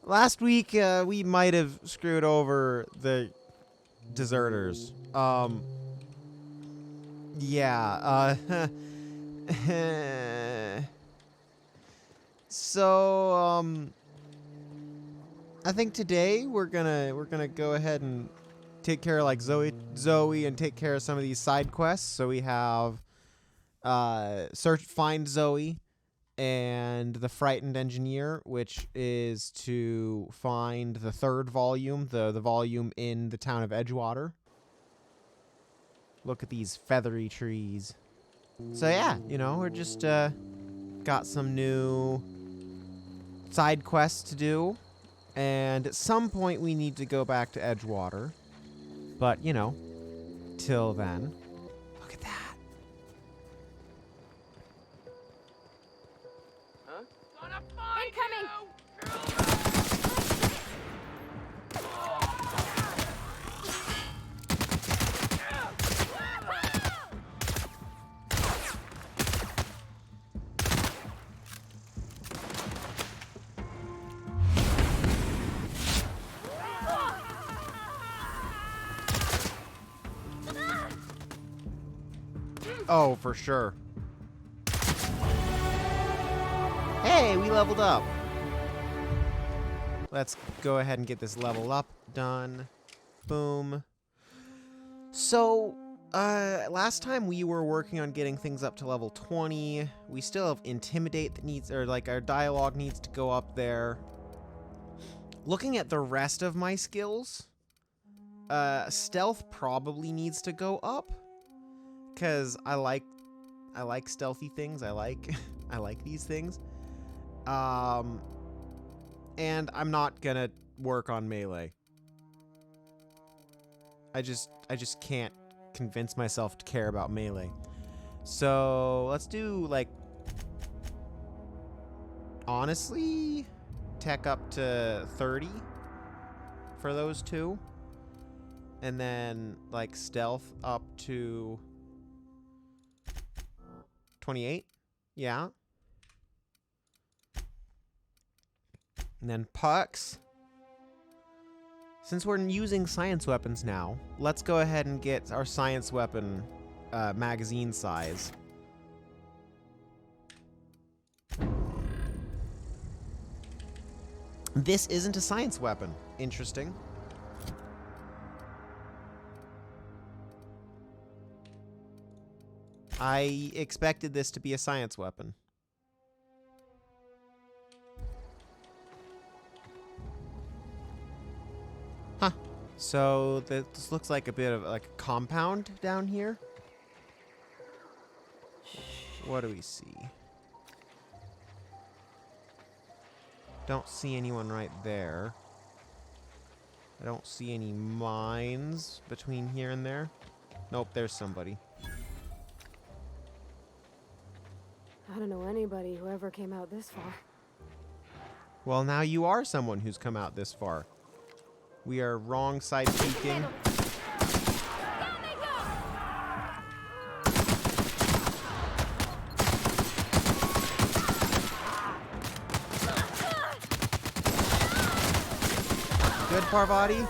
Last week, we might have screwed over the deserters. Yeah, so, I think today we're gonna go ahead and take care of like Zoe and take care of some of these side quests. So we have find Zoe and the frightened engineer, which is to find the third volume, the volume in the town of Edgewater. Look at these feathery trees. So yeah, we're just got some new side quests to do, and at some point we need to go back to Edgewater. But, till then, look at that. Huh? Gonna find Incoming! Oh, for sure. Hey, we leveled up. Let's go ahead and get this level up done. Boom. So, last time we were working on getting things up to level 20. We still have Intimidate that needs, or like our dialogue needs to go up there. Looking at the rest of my skills, Stealth probably needs to go up. Because I like stealthy things. I like these things. And I'm not gonna work on melee. I just can't convince myself to care about melee. So let's do like, honestly, tech up to 30 for those two. And then like stealth up to 28. Yeah. And then pucks. Since we're using science weapons now, let's go ahead and get our science weapon magazine size. This isn't a science weapon. Interesting. I expected this to be a science weapon. Huh. So this looks like a bit of like a compound down here. What do we see? Don't see anyone right there. I don't see any mines between here and there. Nope, there's somebody. I don't know anybody who ever came out this far. Well, now you are someone who's come out this far. We are wrong side peeking. Good, Parvati.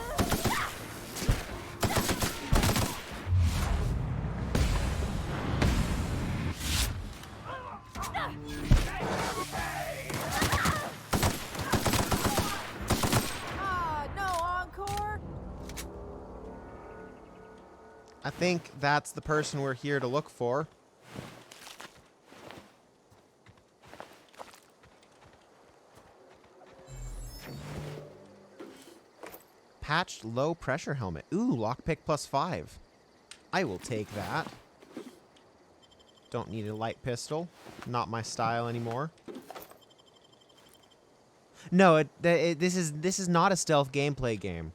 I think that's the person we're here to look for. Patched low pressure helmet. Ooh, lockpick +5. I will take that. Don't need a light pistol. Not my style anymore. No, this is not a stealth gameplay game.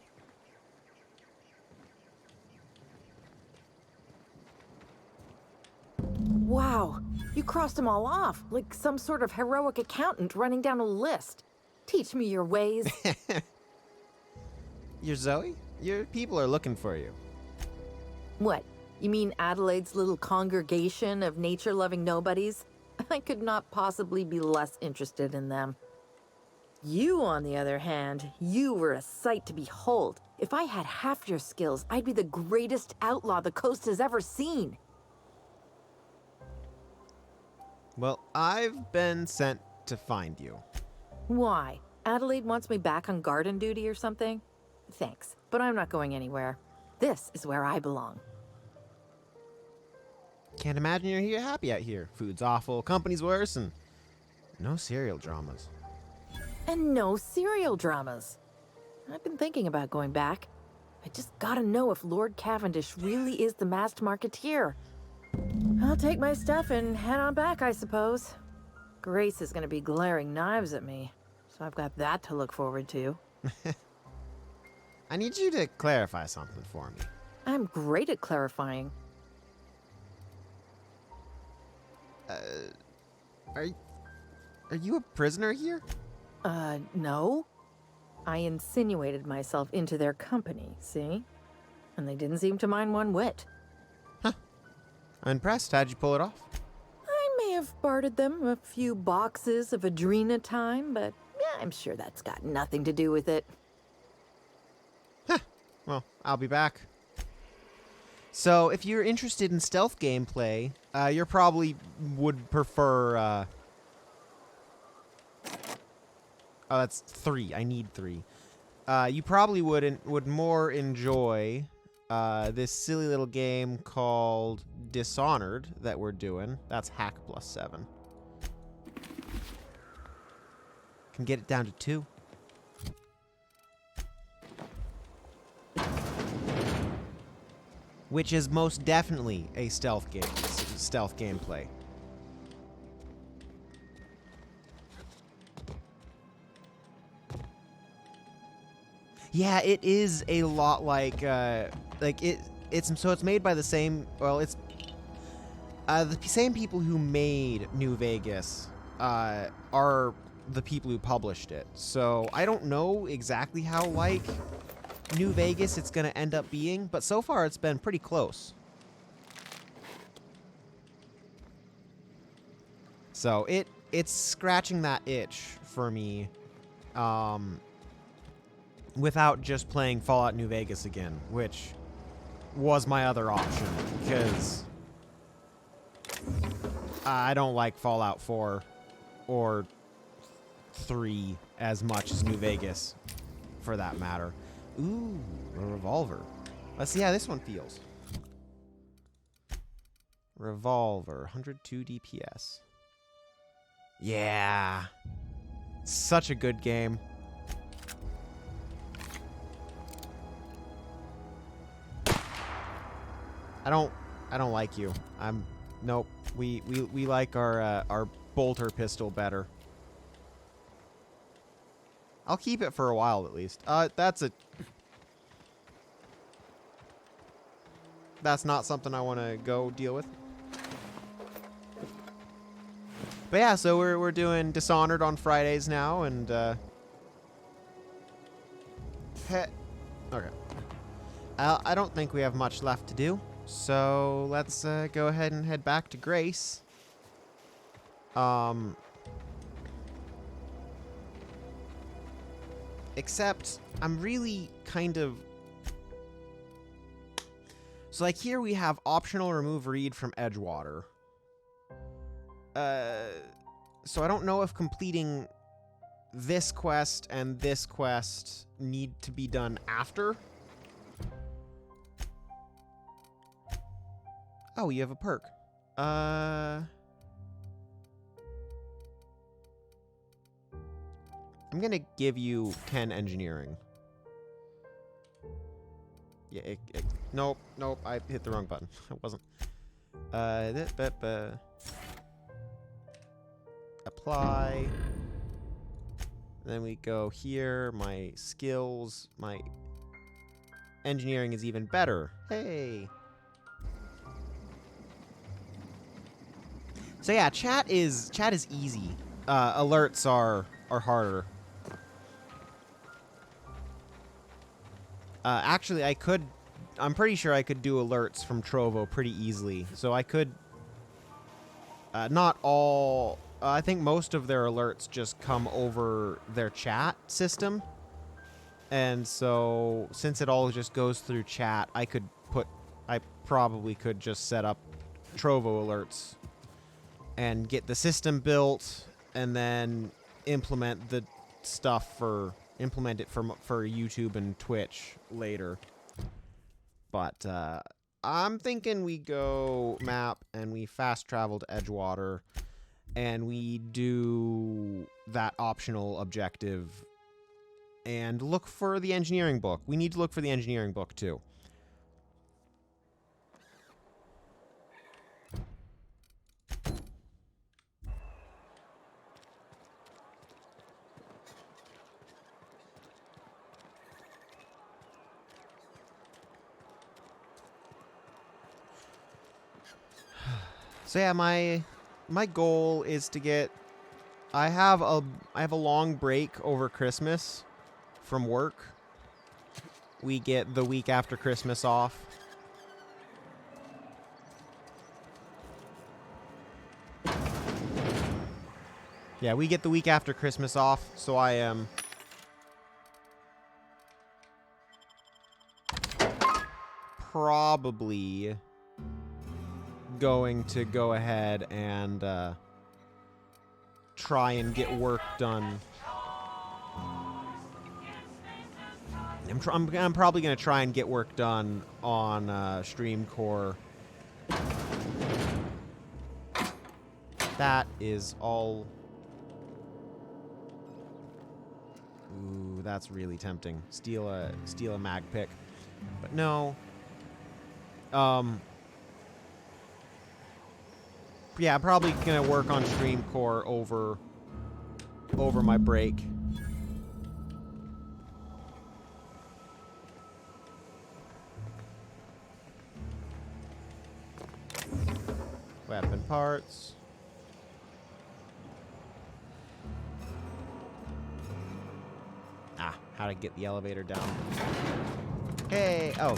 Wow, you crossed them all off, like some sort of heroic accountant running down a list. Teach me your ways. You're Zoe? Your people are looking for you. What, you mean Adelaide's little congregation of nature-loving nobodies? I could not possibly be less interested in them. You, on the other hand, you were a sight to behold. If I had half your skills, I'd be the greatest outlaw the coast has ever seen. Well, I've been sent to find you. Why? Adelaide wants me back on garden duty or something? Thanks, but I'm not going anywhere. This is where I belong. Can't imagine you're here happy out here. Food's awful, company's worse, and no serial dramas. And no serial dramas. I've been thinking about going back. I just gotta know if Lord Cavendish really is the masked marketeer. I'll take my stuff and head on back, I suppose. Grace is gonna be glaring knives at me, so I've got that to look forward to. I need you to clarify something for me. I'm great at clarifying. Are you a prisoner here? No. I insinuated myself into their company, see? And they didn't seem to mind one whit. Huh. I'm impressed. How'd you pull it off? I may have bartered them a few boxes of Adrena time, but yeah, I'm sure that's got nothing to do with it. Huh. Well, I'll be back. So, if you're interested in stealth gameplay, you probably would prefer, Oh, that's 3. I need 3. You probably would more enjoy this silly little game called Dishonored that we're doing. That's hack +7. Can get it down to 2. Which is most definitely a stealth game. Stealth gameplay. Yeah, it is a lot like it's made by the same, well, it's the same people who made New Vegas are the people who published it. So I don't know exactly how like New Vegas it's going to end up being, but so far it's been pretty close. So it's scratching that itch for me. Without just playing Fallout New Vegas again, which was my other option, because I don't like Fallout 4 or 3 as much as New Vegas, for that matter. Ooh, a revolver. Let's see how this one feels. Revolver, 102 DPS. Yeah. Such a good game. I don't like you. Nope. We like our bolter pistol better. I'll keep it for a while at least. That's not something I want to go deal with. But yeah, so we're doing Dishonored on Fridays now, and okay. I don't think we have much left to do. So let's go ahead and head back to Grace. Except I'm really kind of... So like here we have optional remove read from Edgewater. So I don't know if completing this quest and this quest need to be done after. Oh, you have a perk. I'm gonna give you 10 engineering. Yeah, nope, I hit the wrong button. I wasn't. Apply. Then we go here, my skills, my engineering is even better. Hey. So yeah, chat is easy. Alerts are harder. Actually, I'm pretty sure I could do alerts from Trovo pretty easily. So I could, not all I think most of their alerts just come over their chat system. And so, since it all just goes through chat, I probably could just set up Trovo alerts and get the system built and then implement it for YouTube and Twitch later. But I'm thinking we go map and we fast travel to Edgewater and we do that optional objective and look for the engineering book. We need to look for the engineering book too. So yeah, my goal is to get. I have a long break over Christmas from work. We get the week after Christmas off. Yeah, we get the week after Christmas off, so I am probably going to go ahead and try and get work done. I'm probably going to try and get work done on StreamCore. That is all. Ooh, that's really tempting. Steal a mag pick, but no. Yeah, I'm probably gonna work on StreamCore over my break. Weapon parts. How to get the elevator down. Hey, oh.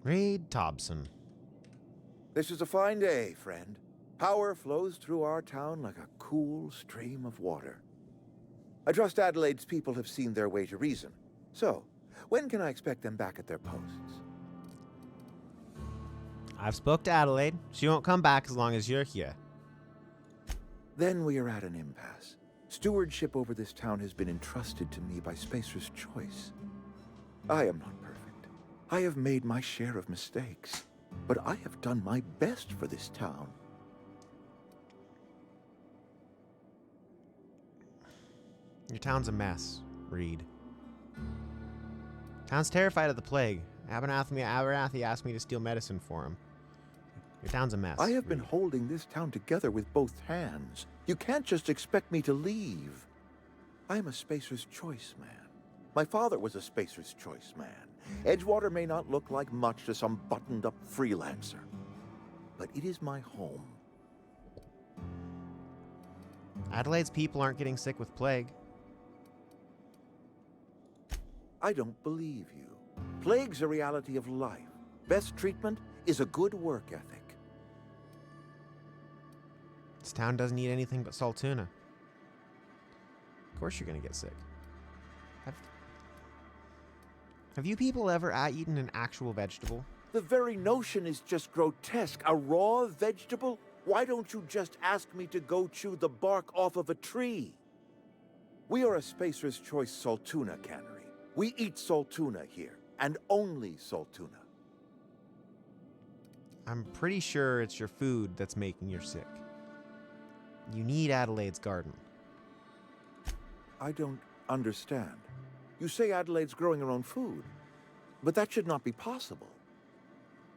Reed Thompson. This is a fine day, friend. Power flows through our town like a cool stream of water. I trust Adelaide's people have seen their way to reason. So, when can I expect them back at their posts? I've spoke to Adelaide. She won't come back as long as you're here. Then we are at an impasse. Stewardship over this town has been entrusted to me by Spacer's Choice. I am not perfect. I have made my share of mistakes, but I have done my best for this town. Your town's a mess, Reed. Town's terrified of the plague. Abernathy asked me to steal medicine for him. Your town's a mess. I have been Reed. holding this town together with both hands. You can't just expect me to leave. I am a Spacer's Choice man. My father was a Spacer's Choice man. Edgewater may not look like much to some buttoned-up freelancer, but it is my home. Adelaide's people aren't getting sick with plague. I don't believe you. Plague's a reality of life. Best treatment is a good work ethic. This town doesn't eat anything but salt tuna. Of course you're gonna get sick. Have you people ever eaten an actual vegetable? The very notion is just grotesque. A raw vegetable? Why don't you just ask me to go chew the bark off of a tree? We are a Spacer's Choice salt tuna cannery. We eat salt tuna here, and only salt tuna. I'm pretty sure it's your food that's making you sick. You need Adelaide's garden. I don't understand. You say Adelaide's growing her own food, but that should not be possible.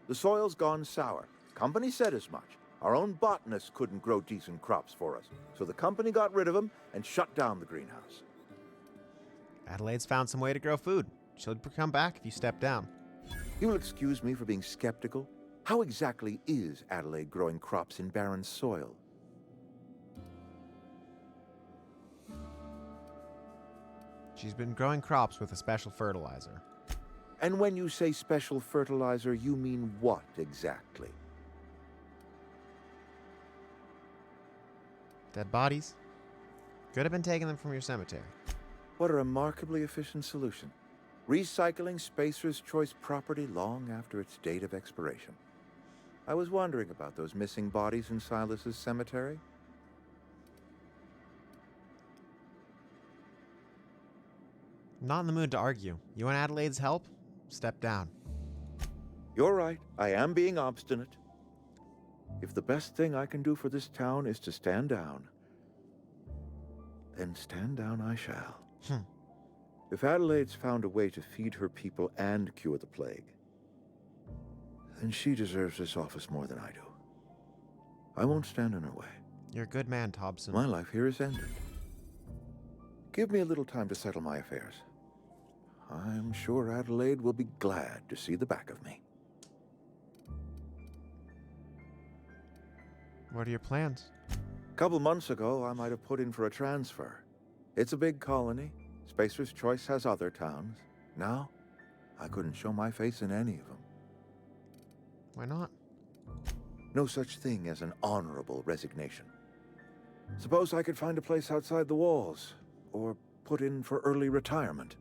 The soil's gone sour. Company said as much. Our own botanist couldn't grow decent crops for us, so the company got rid of them and shut down the greenhouse. Adelaide's found some way to grow food. She'll come back if you step down. You will excuse me for being skeptical. How exactly is Adelaide growing crops in barren soil? She's been growing crops with a special fertilizer. And when you say special fertilizer, you mean what exactly? Dead bodies? Could have been taking them from your cemetery. What a remarkably efficient solution. Recycling Spacer's Choice property long after its date of expiration. I was wondering about those missing bodies in Silas's cemetery. I'm not in the mood to argue. You want Adelaide's help? Step down. You're right. I am being obstinate. If the best thing I can do for this town is to stand down, then stand down I shall. If Adelaide's found a way to feed her people and cure the plague, then she deserves this office more than I do. I won't stand in her way. You're a good man, Thompson. My life here is ended. Give me a little time to settle my affairs. I'm sure Adelaide will be glad to see the back of me. What are your plans? A couple months ago, I might have put in for a transfer. It's a big colony. Spacer's Choice has other towns. Now, I couldn't show my face in any of them. Why not? No such thing as an honorable resignation. Suppose I could find a place outside the walls, or put in for early retirement.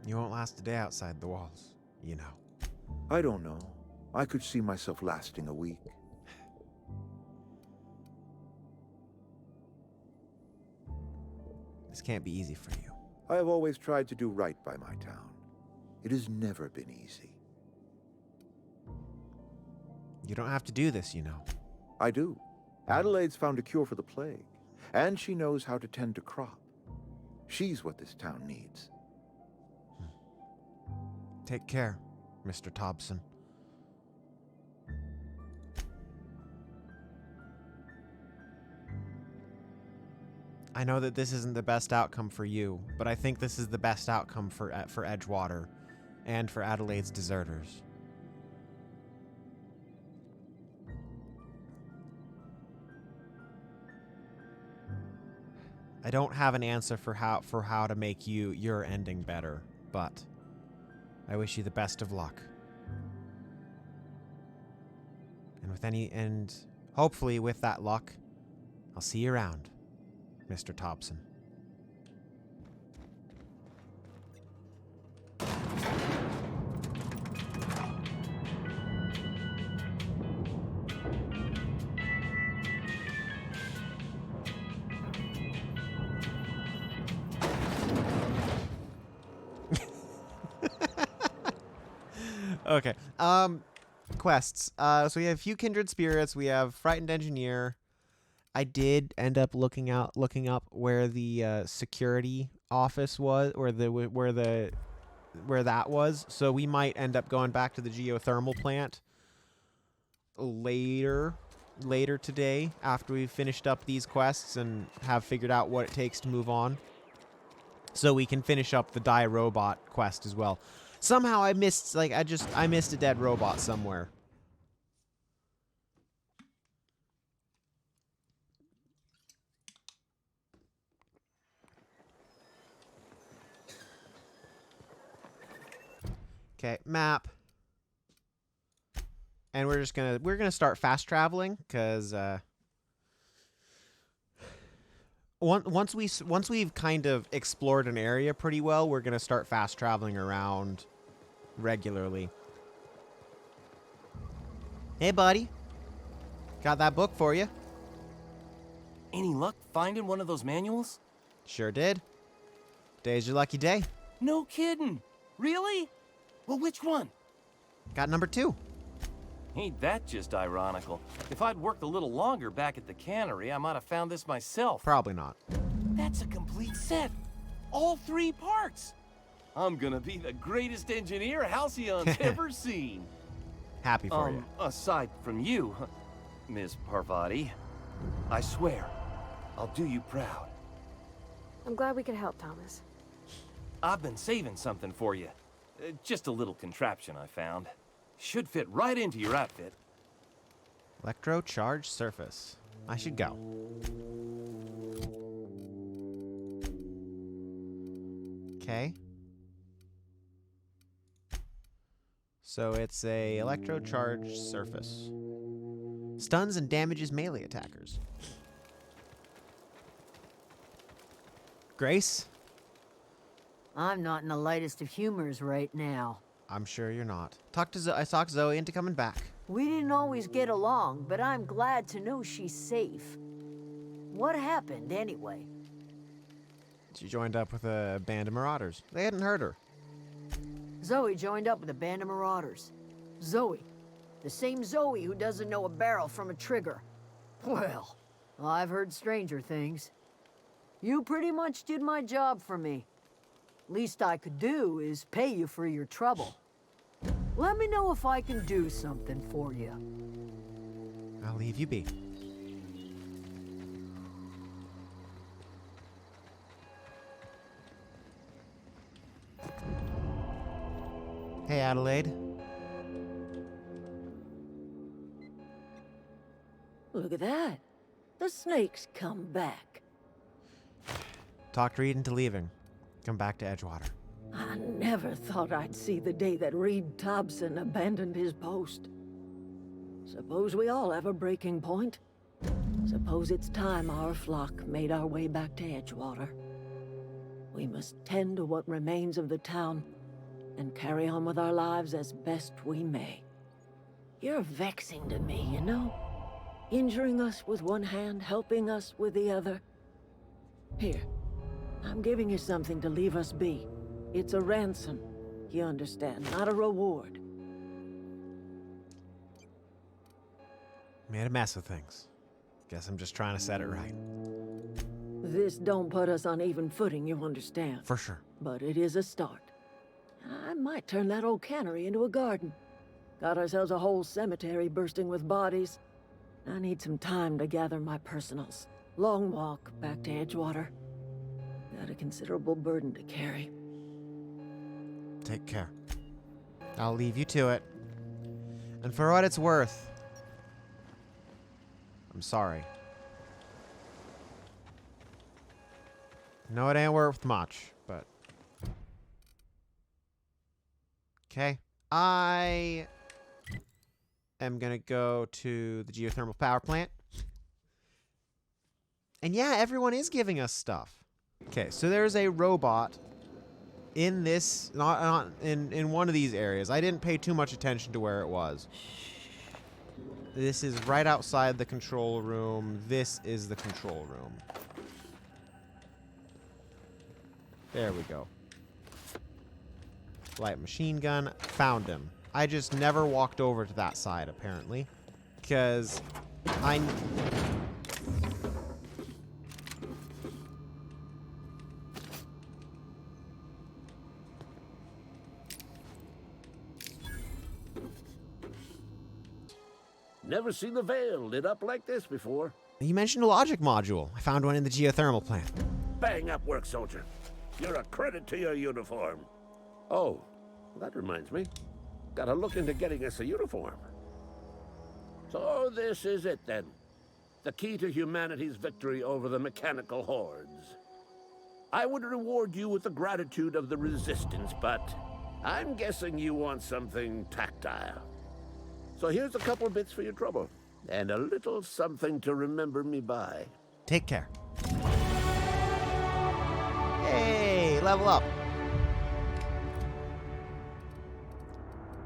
You won't last a day outside the walls, you know. I don't know. I could see myself lasting a week. This can't be easy for you. I have always tried to do right by my town. It has never been easy. You don't have to do this, you know. I do. Adelaide's found a cure for the plague, and she knows how to tend to crop. She's what this town needs. Take care, Mr. Thompson. I know that this isn't the best outcome for you, but I think this is the best outcome for Edgewater and for Adelaide's deserters. I don't have an answer for how to make your ending better, but I wish you the best of luck. And hopefully with that luck, I'll see you around, Mr. Thompson. Okay. Quests. So we have a few kindred spirits. We have frightened engineer. I did end up looking up where the security office was, where that was. So we might end up going back to the geothermal plant later today after we've finished up these quests and have figured out what it takes to move on. So we can finish up the die robot quest as well. Somehow I missed a dead robot somewhere. Okay, map. And we're gonna start fast traveling because once we've kind of explored an area pretty well, we're gonna start fast traveling around regularly. Hey, buddy. Got that book for you. Any luck finding one of those manuals? Sure did. Today's your lucky day. No kidding. Really? Well, which one? Got number 2. Ain't that just ironical? If I'd worked a little longer back at the cannery, I might have found this myself. Probably not. That's a complete set. All 3 parts. I'm gonna be the greatest engineer Halcyon's ever seen. Happy for you. Aside from you, Miss Parvati, I swear, I'll do you proud. I'm glad we could help, Thomas. I've been saving something for you. Just a little contraption I found. Should fit right into your outfit. Electro charged surface. I should go. Okay. So it's a electro-charged surface. Stuns and damages melee attackers. Grace? I'm not in the lightest of humors right now. I'm sure you're not. I talked Zoe into coming back. We didn't always get along, but I'm glad to know she's safe. What happened, anyway? She joined up with a band of marauders. They hadn't hurt her. Zoe joined up with a band of marauders. Zoe. The same Zoe who doesn't know a barrel from a trigger. Well, I've heard stranger things. You pretty much did my job for me. Least I could do is pay you for your trouble. Let me know if I can do something for you. I'll leave you be. Hey, Adelaide. Look at that. The snake's come back. Talked Reed into leaving. Come back to Edgewater. I never thought I'd see the day that Reed Thompson abandoned his post. Suppose we all have a breaking point. Suppose it's time our flock made our way back to Edgewater. We must tend to what remains of the town and carry on with our lives as best we may. You're vexing to me, you know? Injuring us with one hand, helping us with the other. Here, I'm giving you something to leave us be. It's a ransom, you understand, not a reward. Made a mess of things. Guess I'm just trying to set it right. This don't put us on even footing, you understand. For sure. But it is a start. I might turn that old cannery into a garden. Got ourselves a whole cemetery bursting with bodies. I need some time to gather my personals. Long walk back to Edgewater. Got a considerable burden to carry. Take care. I'll leave you to it. And for what it's worth, I'm sorry. No, it ain't worth much, but... Okay. I am gonna go to the geothermal power plant. And yeah, everyone is giving us stuff. Okay, so there's a robot in this, not in one of these areas. I didn't pay too much attention to where it was. This is right outside the control room. This is the control room. There we go. Light machine gun. Found him. I just never walked over to that side, apparently. Because I... Never seen the Veil lit up like this before. You mentioned a logic module. I found one in the geothermal plant. Bang up work, soldier. You're a credit to your uniform. Oh, that reminds me. Gotta look into getting us a uniform. So this is it then. The key to humanity's victory over the mechanical hordes. I would reward you with the gratitude of the resistance, but I'm guessing you want something tactile. So here's a couple bits for your trouble, and a little something to remember me by. Take care. Hey, level up.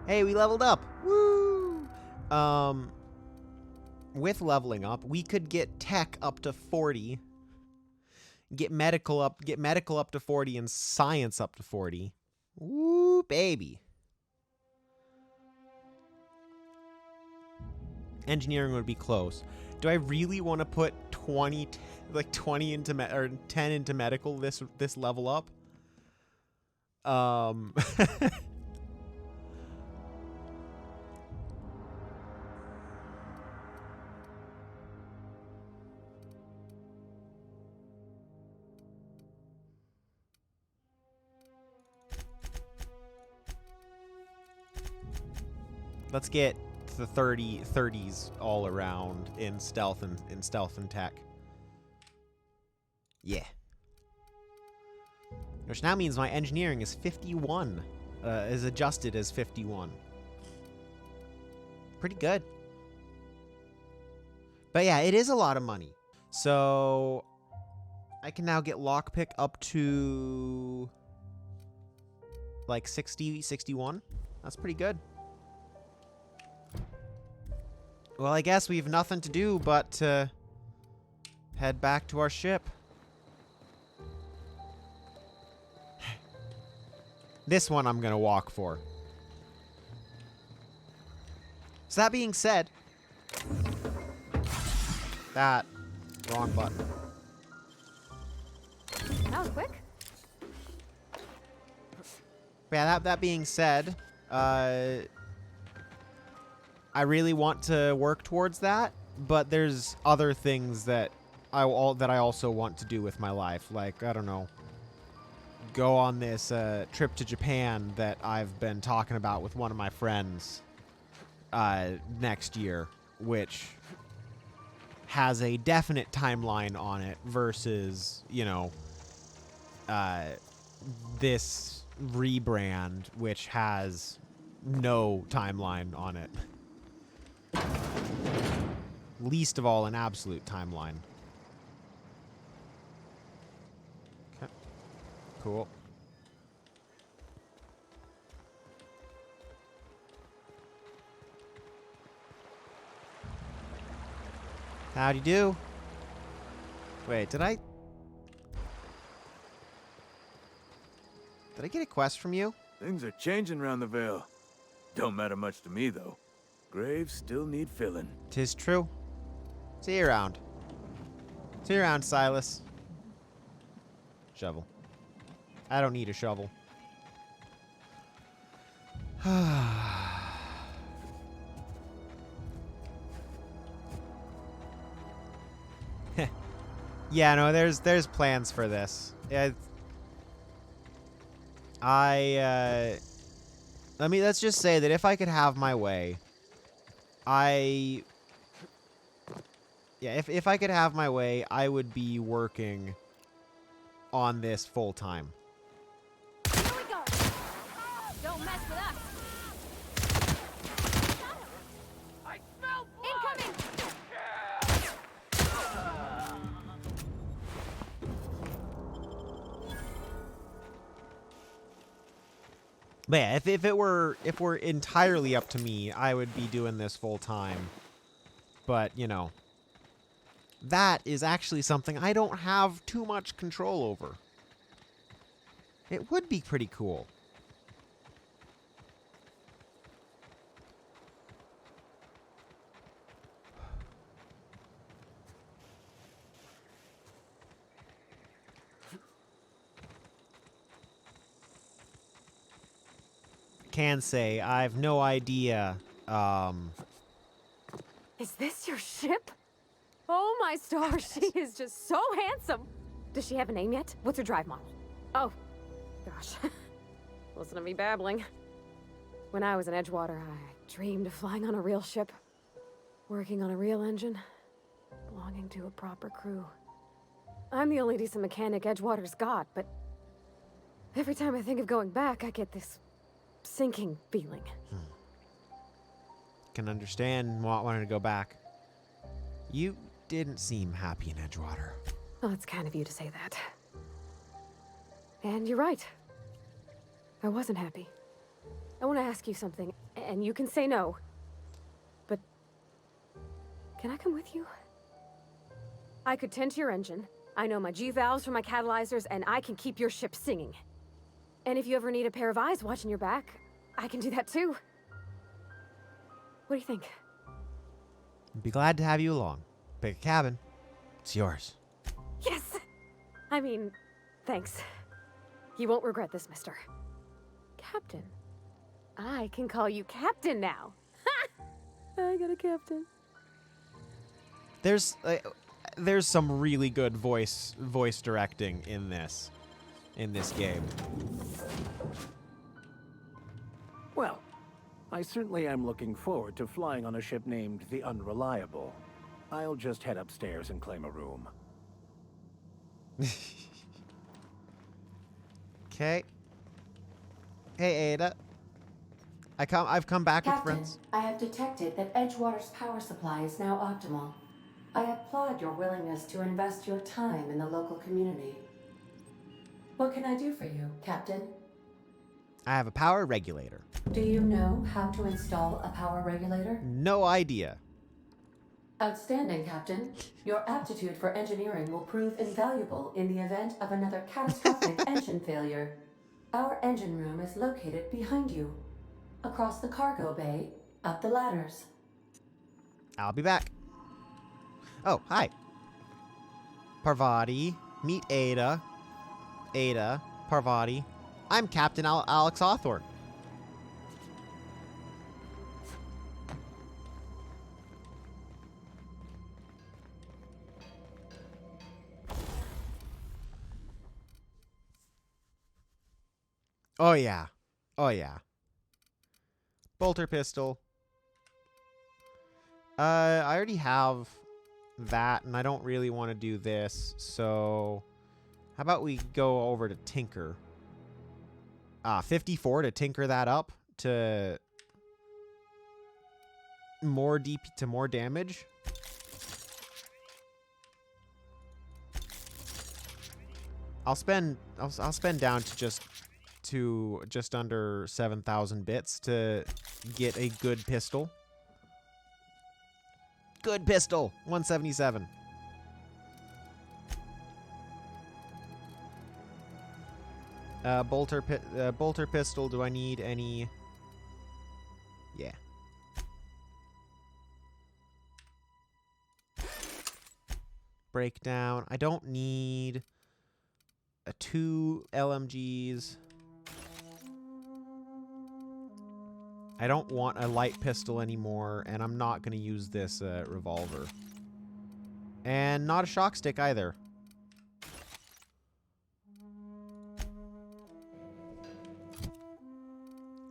Hey, we leveled up. Woo! With leveling up, we could get tech up to 40. Get medical up to 40 and science up to 40. Woo, baby. Engineering would be close. Do I really want to put 20 into or 10 into medical this level up? Let's get the 30s all around in stealth and tech. Yeah. Which now means my engineering is 51. Is adjusted as 51. Pretty good. But yeah, it is a lot of money. So I can now get lockpick up to like 60, 61. That's pretty good. Well, I guess we have nothing to do but to head back to our ship. This one I'm gonna walk for. So that being said, wrong button. That was quick. Yeah, that being said, I really want to work towards that, but there's other things that I also want to do with my life. Like, I don't know, go on this trip to Japan that I've been talking about with one of my friends next year, which has a definite timeline on it versus, you know, this rebrand, which has no timeline on it. Least of all, an absolute timeline. Okay. Cool. Howdy do. Wait, did I get a quest from you? Things are changing around the Vale. Don't matter much to me, though. Graves still need filling. 'Tis true. See you around. See you around, Silas. Shovel. I don't need a shovel. Yeah, no, there's plans for this. Let's just say that if I could have my way, if I could have my way, I would be working on this full time. Here we go. Don't mess with us. I smell blood! Incoming. But yeah, if it were entirely up to me, I would be doing this full time. But, you know, that is actually something I don't have too much control over. It would be pretty cool. Can say I've no idea. Is this your ship? Oh my stars, she is just so handsome. Does she have a name yet? What's her drive model? Oh, gosh. Listen to me babbling. When I was in Edgewater, I dreamed of flying on a real ship, working on a real engine, belonging to a proper crew. I'm the only decent mechanic Edgewater's got, but every time I think of going back, I get this sinking feeling. Can understand wanting to go back. You didn't seem happy in Edgewater. Well, it's kind of you to say that. And you're right. I wasn't happy. I want to ask you something, and you can say no. But can I come with you? I could tend to your engine. I know my G-valves for my catalyzers, and I can keep your ship singing. And if you ever need a pair of eyes watching your back, I can do that too. What do you think? I'd be glad to have you along. Pick a cabin. It's yours. Yes! I mean, thanks. You won't regret this, mister. Captain. I can call you Captain now. I got a captain. There's some really good voice directing in this game. Well, I certainly am looking forward to flying on a ship named the Unreliable. I'll just head upstairs and claim a room. Okay. Hey, Ada. I've come back with Captain, friends. I have detected that Edgewater's power supply is now optimal. I applaud your willingness to invest your time in the local community. What can I do for you, Captain? I have a power regulator. Do you know how to install a power regulator? No idea. Outstanding, Captain. Your aptitude for engineering will prove invaluable in the event of another catastrophic engine failure. Our engine room is located behind you. Across the cargo bay, up the ladders. I'll be back. Oh, hi. Parvati. Meet Ada. Ada. Parvati. I'm Captain Alex Hawthorne. Oh, yeah. Oh, yeah. Bolter pistol. I already have that, and I don't really want to do this, so how about we go over to Tinker? 54 to tinker that up to more more damage. I'll spend down to just under 7,000 bits to get a good pistol. Good pistol, 177. Bolter pistol. Do I need any? Yeah. Breakdown. I don't need 2 LMGs. I don't want a light pistol anymore, and I'm not going to use this revolver. And not a shock stick either.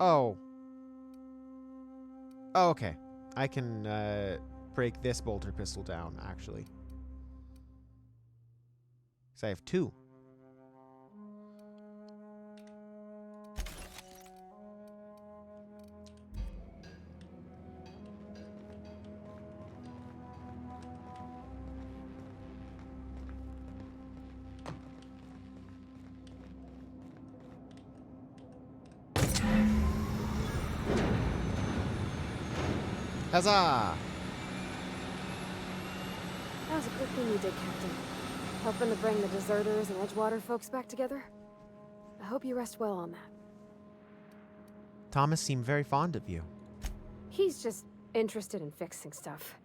Oh. Oh, okay. I can break this bolter pistol down, actually. So I have 2. Huzzah! That was a good thing you did, Captain. Helping to bring the deserters and Edgewater folks back together. I hope you rest well on that. Thomas seemed very fond of you. He's just interested in fixing stuff.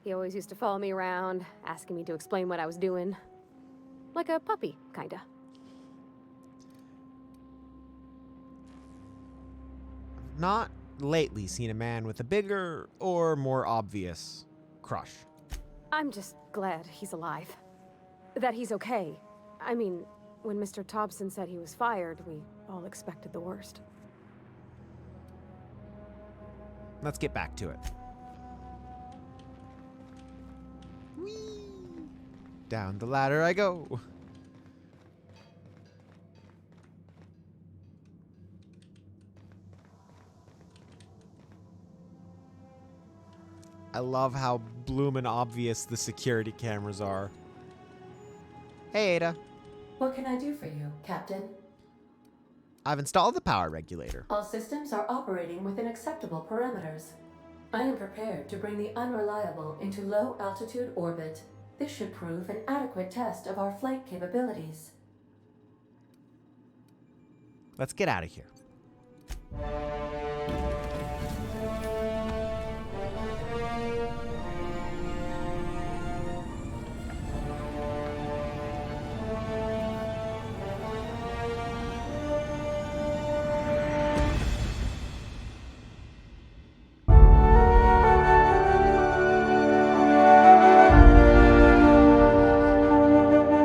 He always used to follow me around, asking me to explain what I was doing. Like a puppy, kinda. Not lately seen a man with a bigger or more obvious crush. I'm just glad he's alive. That he's okay. I mean, when Mr. Thompson said he was fired, we all expected the worst. Let's get back to it. Whee! Down the ladder I go. I love how bloomin' obvious the security cameras are. Hey, Ada. What can I do for you, Captain? I've installed the power regulator. All systems are operating within acceptable parameters. I am prepared to bring the unreliable into low-altitude orbit. This should prove an adequate test of our flight capabilities. Let's get out of here.